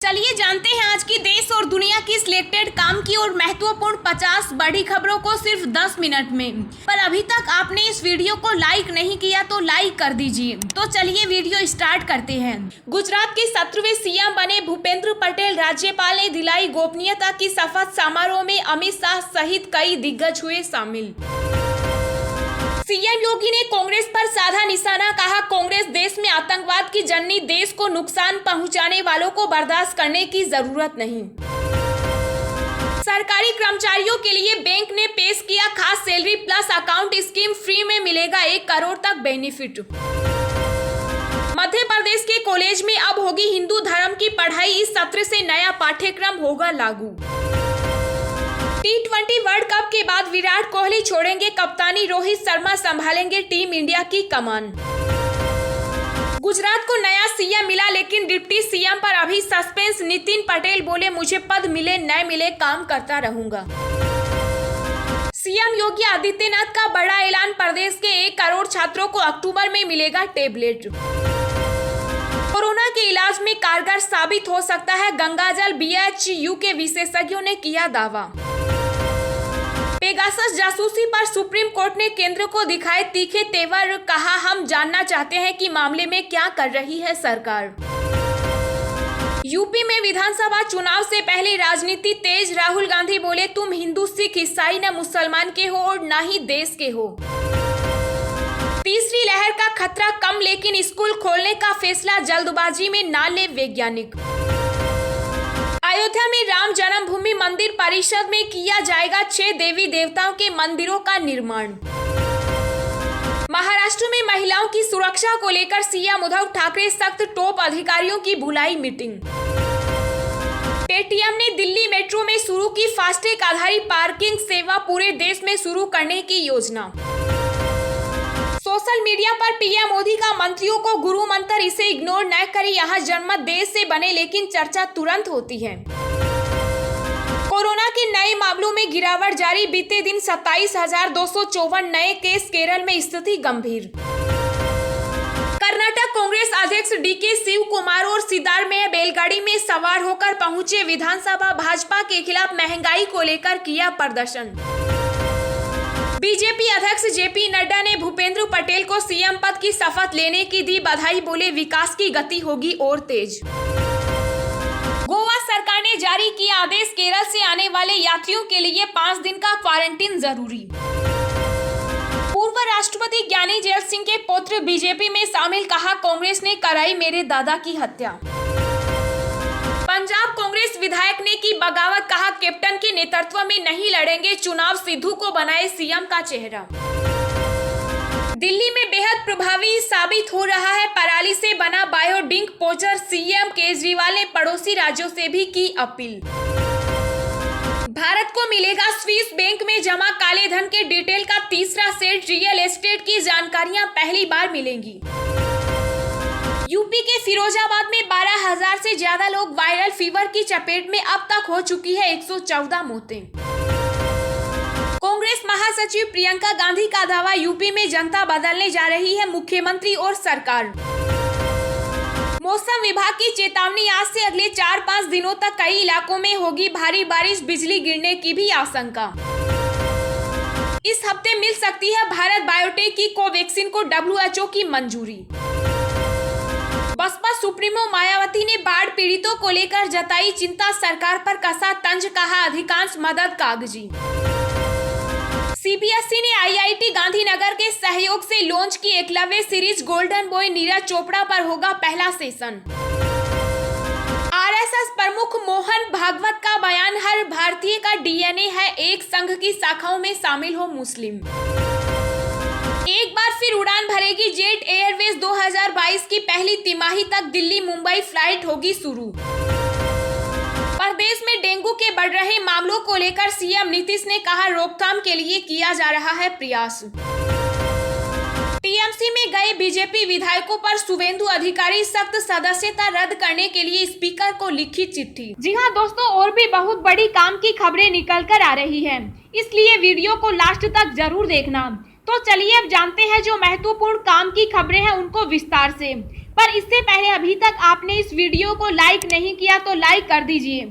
चलिए जानते हैं आज की देश और दुनिया की सिलेक्टेड काम की और महत्वपूर्ण 50 बड़ी खबरों को सिर्फ 10 मिनट में। पर अभी तक आपने इस वीडियो को लाइक नहीं किया तो लाइक कर दीजिए। तो चलिए वीडियो स्टार्ट करते हैं। गुजरात के 17वें सीएम बने भूपेंद्र पटेल राज्यपाल ने दिलाई गोपनीयता की शपथ समारोह में अमित शाह सहित कई दिग्गज हुए शामिल। सीएम योगी ने कांग्रेस पर साधा निशाना, कहा कांग्रेस देश में आतंकवाद की जननी, देश को नुकसान पहुंचाने वालों को बर्दाश्त करने की जरूरत नहीं। सरकारी कर्मचारियों के लिए बैंक ने पेश किया खास salary plus account scheme, free में मिलेगा 1 करोड़ तक बेनिफिट। मध्य प्रदेश के कॉलेज में अब होगी हिंदू धर्म की पढ़ाई, इस सत्र से नया पाठ्यक्रम होगा लागू। T20 वर्ल्ड कप के बाद विराट कोहली छोड़ेंगे कप्तानी, रोहित शर्मा संभालेंगे टीम इंडिया की कमान। गुजरात को नया सीएम मिला लेकिन डिप्टी सीएम पर अभी सस्पेंस, नितिन पटेल बोले मुझे पद मिले न मिले काम करता रहूंगा। सीएम योगी आदित्यनाथ का बड़ा ऐलान, प्रदेश के 1 करोड़ छात्रों को अक्टूबर में मिलेगा टैबलेट। कोरोना के इलाज में कारगर साबित हो सकता है गंगाजल, बीएचयू के विशेषज्ञों ने किया दावा। पेगासस जासूसी पर सुप्रीम कोर्ट ने केंद्र को दिखाए तीखे तेवर, कहा हम जानना चाहते हैं कि मामले में क्या कर रही है सरकार। यूपी में विधानसभा चुनाव से पहले राजनीति तेज, राहुल गांधी बोले तुम हिंदू सिख ईसाई न मुसलमान के हो और न ही देश के हो। तीसरी लहर का खतरा कम लेकिन स्कूल खोलने का फैसला जल्दबाजी में ना ले वैज्ञानिक। अयोध्या में राम जन्मभूमि मंदिर परिषद में किया जाएगा 6 देवी देवताओं के मंदिरों का निर्माण। महाराष्ट्र में महिलाओं की सुरक्षा को लेकर सीएम उद्धव ठाकरे सख्त, टॉप अधिकारियों की बुलाई मीटिंग। पेटीएम ने दिल्ली मेट्रो में शुरू की फास्टैग आधारित पार्किंग सेवा, पूरे देश में शुरू करने की योजना। सोशल मीडिया पर पीएम मोदी का मंत्रियों को गुरु मंत्र, इसे इग्नोर न करें, यहाँ जनमत देश से बने लेकिन चर्चा तुरंत होती है। कोरोना के नए मामलों में गिरावट जारी, बीते दिन 27,254 नए केस, केरल में स्थिति गंभीर। कर्नाटक कांग्रेस अध्यक्ष डीके शिव कुमार और सिदार में बैलगाड़ी में सवार होकर पहुंचे विधानसभा, भाजपा के खिलाफ महंगाई को लेकर किया प्रदर्शन। बीजेपी अध्यक्ष जेपी नड्डा ने भूपेंद्र पटेल को सीएम पद की शपथ लेने की दी बधाई, बोले विकास की गति होगी और तेज। गोवा सरकार ने जारी किया आदेश, केरल से आने वाले यात्रियों के लिए 5 दिन का क्वारंटीन जरूरी। पूर्व राष्ट्रपति ज्ञानी जैल सिंह के पुत्र बीजेपी में शामिल, कहा कांग्रेस ने कराई मेरे दादा की हत्या। पंजाब कांग्रेस विधायक ने की बगावत, कहा कैप्टन के नेतृत्व में नहीं लड़ेंगे चुनाव, सिद्धू को बनाए सीएम का चेहरा। दिल्ली में बेहद प्रभावी साबित हो रहा है पराली से बना बायोडिंग पोचर, सीएम केजरीवाल ने पड़ोसी राज्यों से भी की अपील। भारत को मिलेगा स्विस बैंक में जमा काले धन के डिटेल का तीसरा सेट, रियल एस्टेट की जानकारियां पहली बार मिलेंगी। यूपी के फिरोजाबाद में 12,000 से ज्यादा लोग वायरल फीवर की चपेट में, अब तक हो चुकी है 114 मौतें। कांग्रेस महासचिव प्रियंका गांधी का दावा, यूपी में जनता बदलने जा रही है मुख्यमंत्री और सरकार। मौसम विभाग की चेतावनी, आज से अगले 4-5 दिनों तक कई इलाकों में होगी भारी बारिश, बिजली गिरने की भी आशंका। इस हफ्ते मिल सकती है भारत बायोटेक की कोवैक्सीन को WHO की मंजूरी। बसपा सुप्रीमो मायावती ने बाढ़ पीड़ितों को लेकर जताई चिंता, सरकार पर कसा तंज, कहा अधिकांश मदद कागजी। सीबीएसई ने आईआईटी गांधीनगर के सहयोग से लॉन्च की Eklavya series, golden boy Neeraj Chopra पर होगा पहला सेशन। आरएसएस प्रमुख मोहन भागवत का बयान, हर भारतीय का डीएनए है एक, संघ की शाखाओं में शामिल हो मुस्लिम। एक बार फिर उड़ान भरेगी जेट एयरवेज, 2022 की पहली तिमाही तक दिल्ली मुंबई फ्लाइट होगी शुरू। प्रदेश में डेंगू के बढ़ रहे मामलों को लेकर सीएम नीतीश ने कहा रोकथाम के लिए किया जा रहा है प्रयास। टीएमसी में गए बीजेपी विधायकों पर शुभेंदु अधिकारी सख्त, सदस्यता रद्द करने के लिए स्पीकर को लिखी चिट्ठी। जी हां दोस्तों, और भी बहुत बड़ी काम की खबरें निकल कर आ रही हैं, इसलिए वीडियो को लास्ट तक जरूर देखना। तो चलिए अब जानते हैं जो महत्वपूर्ण काम की खबरें हैं उनको विस्तार से। पर इससे पहले अभी तक आपने इस वीडियो को लाइक नहीं किया तो लाइक कर दीजिए।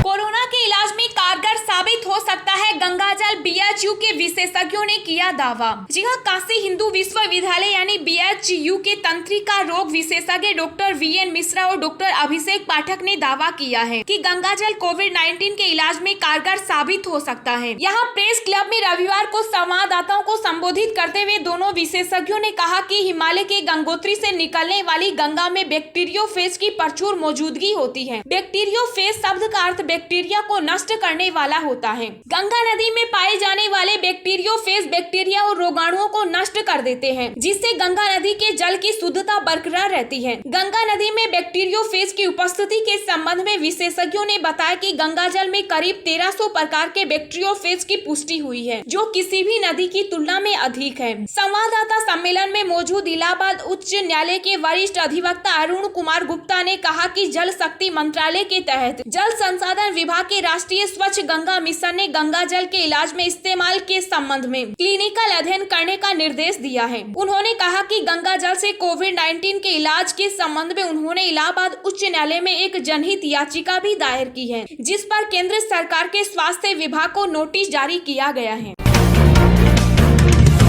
कोरोना के इलाज में कारगर साबित हो सकता है गंगाजल, बीएचयू के विशेषज्ञों ने किया दावा। जी हां, काशी हिंदू विश्वविद्यालय यानी बीएचयू के तंत्रिका रोग विशेषज्ञ डॉक्टर वीएन मिश्रा और डॉक्टर अभिषेक पाठक ने दावा किया है कि गंगाजल कोविड-19 के इलाज में कारगर साबित हो सकता है। यहाँ प्रेस क्लब में रविवार को संवाददाताओं को संबोधित करते हुए दोनों विशेषज्ञों ने कहा कि हिमालय के गंगोत्री से निकलने वाली गंगा में बैक्टीरियोफेज की प्रचुर मौजूदगी होती है। बैक्टीरियोफेज शब्द का अर्थ बैक्टीरिया को नष्ट करने वाला होता है। गंगा नदी में पाए जाने वाले बैक्टीरियोफेज बैक्टीरिया और रोगाणुओं को नष्ट कर देते हैं, जिससे गंगा नदी के जल की शुद्धता बरकरार रहती है। गंगा नदी में बैक्टीरियोफेज की उपस्थिति के संबंध में विशेषज्ञों ने बताया कि गंगा जल में करीब 1300 प्रकार के बैक्टीरियोफेज की पुष्टि हुई है, जो किसी भी नदी की तुलना में अधिक है। संवाददाता सम्मेलन में मौजूद इलाहाबाद उच्च न्यायालय के वरिष्ठ अधिवक्ता अरुण कुमार गुप्ता ने कहा कि जल शक्ति मंत्रालय के तहत जल संसाधन विभाग के राष्ट्रीय स्वच्छ गंगा मिशन ने गंगा जल के इलाज में इस्तेमाल के संबंध में क्लिनिकल अध्ययन करने का निर्देश दिया है। उन्होंने कहा कि गंगा जल से कोविड-19 के इलाज के संबंध में उन्होंने इलाहाबाद उच्च न्यायालय में एक जनहित याचिका भी दायर की है, जिस पर केंद्र सरकार के स्वास्थ्य विभाग को नोटिस जारी किया गया है।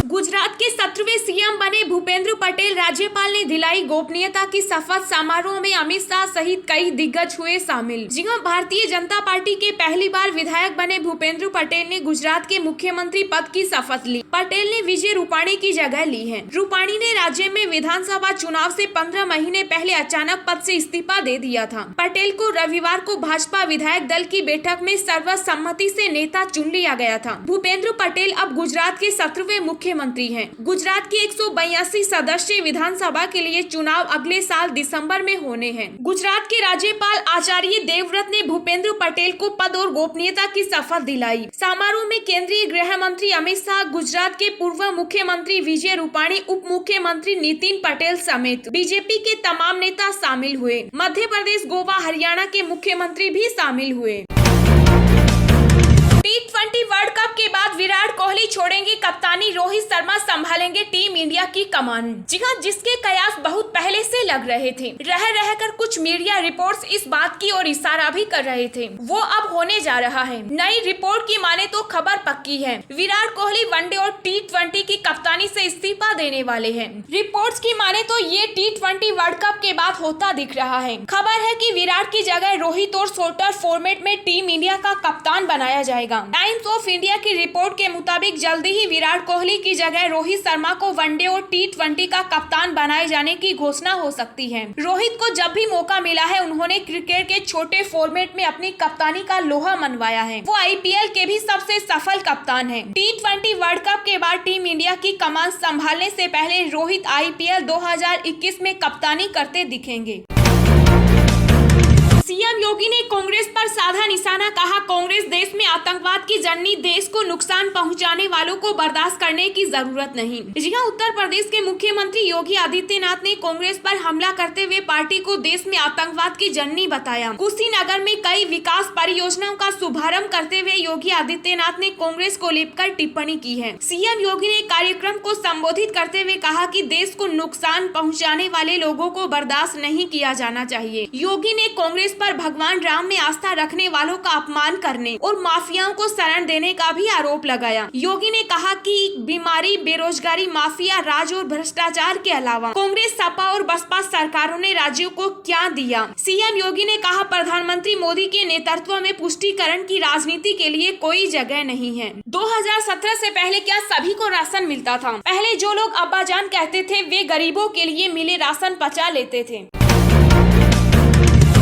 गुजरात के 17वें सीएम बने भूपेंद्र पटेल, राज्यपाल ने दिलाई गोपनीयता की शपथ। समारोह में अमित शाह सहित कई दिग्गज हुए शामिल। जी हां, भारतीय जनता पार्टी के पहली बार विधायक बने भूपेंद्र पटेल ने गुजरात के मुख्यमंत्री पद की शपथ ली। पटेल ने विजय रूपाणी की जगह ली है। रूपाणी ने राज्य में विधानसभा चुनाव से 15 महीने पहले अचानक पद से इस्तीफा दे दिया था। पटेल को रविवार को भाजपा विधायक दल की बैठक में सर्वसम्मति से नेता चुन लिया गया था। भूपेंद्र पटेल अब गुजरात के 17वें मुख्यमंत्री हैं। गुजरात की 182 सदस्यीय विधानसभा के लिए चुनाव अगले साल दिसंबर में होने हैं। गुजरात के राज्यपाल आचार्य देवव्रत ने भूपेंद्र पटेल को पद और गोपनीयता की शपथ दिलाई। समारोह में केंद्रीय गृह मंत्री अमित शाह, गुजरात के पूर्व मुख्यमंत्री विजय रूपाणी, उप मुख्यमंत्री नितिन पटेल समेत बीजेपी के तमाम नेता शामिल हुए। मध्य प्रदेश, गोवा, हरियाणा के मुख्यमंत्री भी शामिल हुए। T20 वर्ल्ड कप के बाद विराट कोहली छोड़ेंगे कप्तानी, रोहित शर्मा संभालेंगे टीम इंडिया की कमान। जी हां, जिसके कयास बहुत पहले से लग रहे थे। रहकर कुछ मीडिया रिपोर्ट्स इस बात की ओर इशारा भी कर रहे थे, वो अब होने जा रहा है। नई रिपोर्ट की माने तो खबर पक्की है। विराट कोहली वनडे और T20 की कप्तानी से इस्तीफा देने वाले हैं। रिपोर्ट्स की माने तो ये T20 वर्ल्ड कप के बाद होता दिख रहा है। खबर है कि विराट की जगह रोहित और शॉर्टर फॉर्मेट में टीम इंडिया का कप्तान बनाया जाएगा। टाइम्स ऑफ इंडिया की रिपोर्ट के मुताबिक जल्दी ही विराट कोहली की जगह रोहित शर्मा को वनडे और T20 का कप्तान बनाए जाने की घोषणा हो सकती है। रोहित को जब भी मौका मिला है उन्होंने क्रिकेट के छोटे फॉर्मेट में अपनी कप्तानी का लोहा मनवाया है। वो आईपीएल के भी सबसे सफल कप्तान है। T20 वर्ल्ड कप के बाद टीम इंडिया की कमान संभालने से पहले रोहित आईपीएल 2021 में कप्तानी करते दिखेंगे। सीएम योगी ने कांग्रेस पर साधा निशाना, कहा कांग्रेस देश में आतंकवाद की जननी, देश को नुकसान पहुंचाने वालों को बर्दाश्त करने की जरूरत नहीं। जी हां, उत्तर प्रदेश के मुख्यमंत्री योगी आदित्यनाथ ने कांग्रेस पर हमला करते हुए पार्टी को देश में आतंकवाद की जननी बताया। कुशीनगर में कई विकास परियोजनाओं का शुभारंभ करते हुए योगी आदित्यनाथ ने कांग्रेस को लेकर टिप्पणी की है। सीएम योगी ने कार्यक्रम को संबोधित करते हुए कहा कि देश को नुकसान पहुँचाने वाले लोगों को बर्दाश्त नहीं किया जाना चाहिए। योगी ने कांग्रेस पर भगवान राम में आस्था रखने वालों का अपमान करने और माफियाओं को शरण देने का भी आरोप लगाया। योगी ने कहा कि बीमारी, बेरोजगारी, माफिया राज और भ्रष्टाचार के अलावा कांग्रेस, सपा और बसपा सरकारों ने राज्यों को क्या दिया। सीएम योगी ने कहा प्रधानमंत्री मोदी के नेतृत्व में पुष्टिकरण की राजनीति के लिए कोई जगह नहीं है। 2017 से पहले क्या सभी को राशन मिलता था? पहले जो लोग अब्बाजान कहते थे वे गरीबों के लिए मिले राशन पचा लेते थे।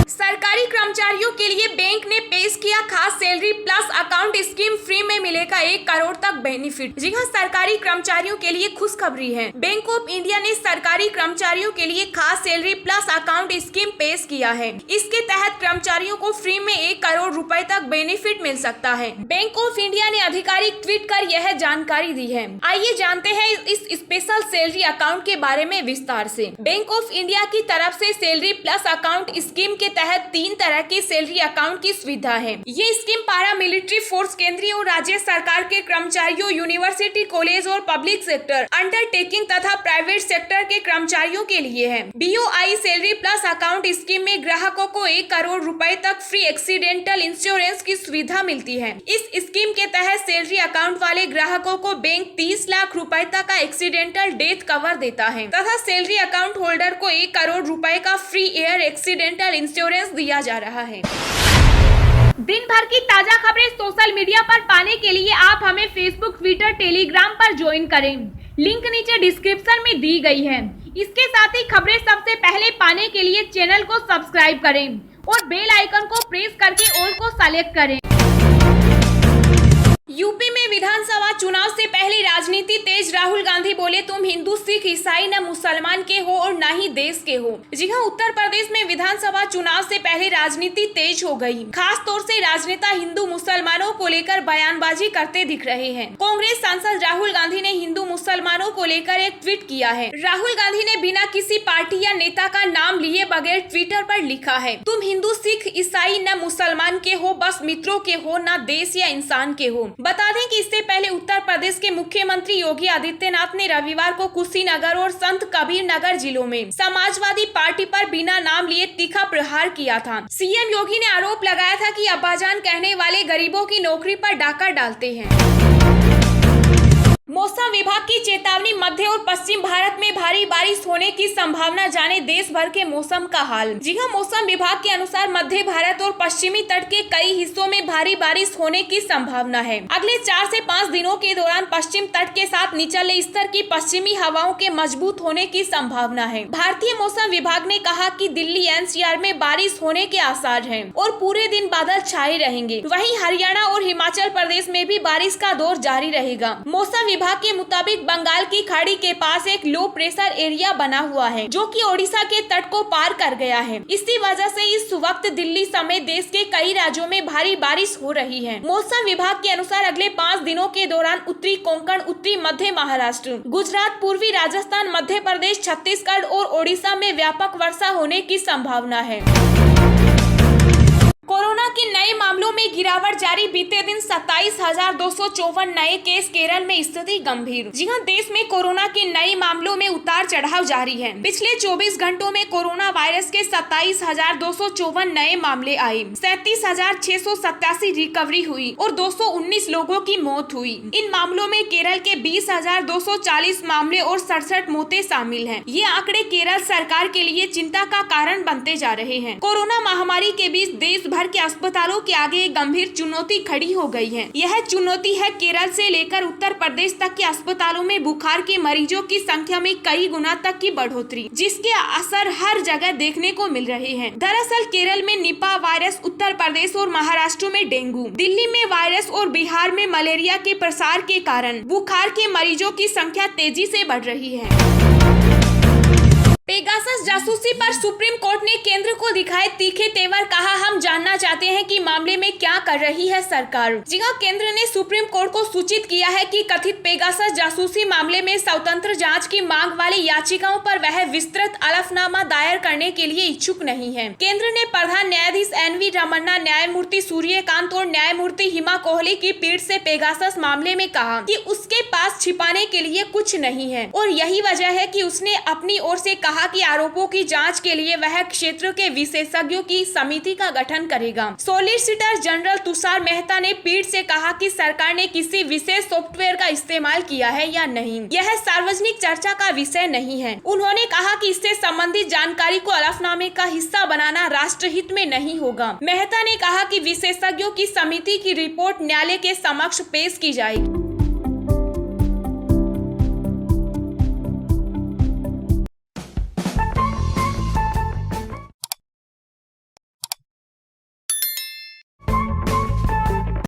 सरकारी कर्मचारियों के लिए बैंक ने पेश किया खास salary plus account scheme, free में मिलेगा 1 करोड़ तक बेनिफिट। जी हां, सरकारी कर्मचारियों के लिए खुशखबरी है। बैंक ऑफ इंडिया ने सरकारी कर्मचारियों के लिए खास सैलरी प्लस अकाउंट स्कीम पेश किया है। इसके तहत कर्मचारियों को फ्री में 1 करोड़ रुपए तक बेनिफिट मिल सकता है। बैंक ऑफ इंडिया ने आधिकारिक ट्वीट कर यह जानकारी दी है। आइए जानते हैं इस स्पेशल सैलरी अकाउंट के बारे में विस्तार से। बैंक ऑफ इंडिया की तरफ से सैलरी प्लस अकाउंट स्कीम के तहत 3 तरह की सैलरी सैलरी अकाउंट की सुविधा है। ये स्कीम पारा मिलिट्री फोर्स, केंद्रीय और राज्य सरकार के कर्मचारियों, यूनिवर्सिटी, कॉलेज और पब्लिक सेक्टर अंडरटेकिंग तथा प्राइवेट सेक्टर के कर्मचारियों के लिए है। BOI salary plus account scheme में ग्राहकों को 1 करोड़ रुपए तक फ्री एक्सीडेंटल इंश्योरेंस की सुविधा मिलती है। इस स्कीम के तहत सैलरी अकाउंट वाले ग्राहकों को बैंक 30 लाख रुपए तक का एक्सीडेंटल डेथ कवर देता है तथा सैलरी अकाउंट होल्डर को 1 करोड़ रुपए का फ्री एयर एक्सीडेंटल इंश्योरेंस दिया जा रहा है। दिन भर की ताजा खबरें सोशल मीडिया पर पाने के लिए आप हमें फेसबुक, ट्विटर, टेलीग्राम पर ज्वाइन करें। लिंक नीचे डिस्क्रिप्शन में दी गई है। इसके साथ ही खबरें सबसे पहले पाने के लिए चैनल को सब्सक्राइब करें और बेल आइकन को प्रेस करके ऑल को सेलेक्ट करें। यूपी में विधानसभा चुनाव से पहले राजनीति तेज। राहुल गांधी बोले, तुम हिंदू, सिख, ईसाई न मुसलमान के हो और न ही देश के हो। जी हां, उत्तर प्रदेश में विधानसभा चुनाव से पहले राजनीति तेज हो गई। खास तौर से राजनेता हिंदू मुसलमानों को लेकर बयानबाजी करते दिख रहे हैं। कांग्रेस सांसद राहुल गांधी ने हिंदू मुसलमानों को लेकर एक ट्वीट किया है। राहुल गांधी ने बिना किसी पार्टी या नेता का नाम लिए बगैर ट्विटर पर लिखा है, तुम हिंदू, सिख, ईसाई न मुसलमान के हो, बस मित्रों के हो, न देश या इंसान के हो। बता दें कि इससे पहले उत्तर प्रदेश के मुख्यमंत्री योगी आदित्यनाथ ने रविवार को कुशीनगर और संत कबीर नगर जिलों में समाजवादी पार्टी पर बिना नाम लिए तीखा प्रहार किया था। सीएम योगी ने आरोप लगाया था कि अब्बाजान कहने वाले गरीबों की नौकरी पर डाका डालते हैं। मौसम विभाग की चेतावनी, मध्य और पश्चिम भारत में भारी बारिश होने की संभावना। जाने देश भर के मौसम का हाल। जी हां, मौसम विभाग के अनुसार मध्य भारत और पश्चिमी तट के कई हिस्सों में भारी बारिश होने की संभावना है। अगले 4 से 5 दिनों के दौरान पश्चिम तट के साथ निचले स्तर की पश्चिमी हवाओं के मजबूत होने की संभावना है। भारतीय मौसम विभाग ने कहा कि दिल्ली NCR में बारिश होने के आसार हैं और पूरे दिन बादल छाए रहेंगे। वहीं हरियाणा और हिमाचल प्रदेश में भी बारिश का दौर जारी रहेगा। मौसम विभाग के मुताबिक बंगाल की खाड़ी के पास एक लो प्रेशर एरिया बना हुआ है जो कि ओडिशा के तट को पार कर गया है। इसी वजह से इस वक्त दिल्ली समेत देश के कई राज्यों में भारी बारिश हो रही है। मौसम विभाग के अनुसार अगले 5 दिनों के दौरान उत्तरी कोंकण, उत्तरी मध्य महाराष्ट्र, गुजरात, पूर्वी राजस्थान, मध्य प्रदेश, छत्तीसगढ़ और ओडिशा में व्यापक वर्षा होने की संभावना है। कोरोना के नए मामलों में गिरावट जारी। बीते दिन 27,254 नए केस। केरल में स्थिति गंभीर। जी हां, देश में कोरोना के नए मामलों में उतार चढ़ाव जारी है। पिछले 24 घंटों में कोरोना वायरस के 27,254 नए मामले आए, 37,687 रिकवरी हुई और 219 लोगों की मौत हुई। इन मामलों में केरल के 20,240 मामले और 67 मौतें शामिल हैं। ये आंकड़े केरल सरकार के लिए चिंता का कारण बनते जा रहे हैं। कोरोना महामारी के बीच देश भर के अस्पतालों के आगे एक गंभीर चुनौती खड़ी हो गई है। यह चुनौती है केरल से लेकर उत्तर प्रदेश तक के अस्पतालों में बुखार के मरीजों की संख्या में कई गुना तक की बढ़ोतरी, जिसके असर हर जगह देखने को मिल रहे हैं। दरअसल केरल में निपा वायरस, उत्तर प्रदेश और महाराष्ट्र में डेंगू, दिल्ली में वायरस और बिहार में मलेरिया के प्रसार के कारण बुखार के मरीजों की संख्या तेजी से बढ़ रही है। पेगासस जासूसी पर सुप्रीम कोर्ट ने केंद्र को दिखाए तीखे तेवर। कहा, हम जानना चाहते हैं कि मामले में क्या कर रही है सरकार। जी हां, केंद्र ने सुप्रीम कोर्ट को सूचित किया है कि कथित पेगासस जासूसी मामले में स्वतंत्र जांच की मांग वाली याचिकाओं पर वह विस्तृत अलफनामा दायर करने के लिए इच्छुक नहीं है। केंद्र ने प्रधान न्यायाधीश NV रमन्ना, न्यायमूर्ति सूर्यकांत और न्यायमूर्ति हिमा कोहली की पीठ से पेगासस मामले में कहा कि उसके पास छिपाने के लिए कुछ नहीं है और यही वजह है कि उसने अपनी ओर से कहा कि आरोपों की जांच के लिए वह क्षेत्र के विशेषज्ञों की समिति का गठन करेगा। सॉलिसिटर जनरल तुषार मेहता ने पीठ से कहा कि सरकार ने किसी विशेष सॉफ्टवेयर का इस्तेमाल किया है या नहीं, यह सार्वजनिक चर्चा का विषय नहीं है। उन्होंने कहा कि इससे संबंधित जानकारी को अलफनामे का हिस्सा बनाना राष्ट्रहित में नहीं होगा। मेहता ने कहा कि विशेषज्ञों की समिति की रिपोर्ट न्यायालय के समक्ष पेश की जाएगी।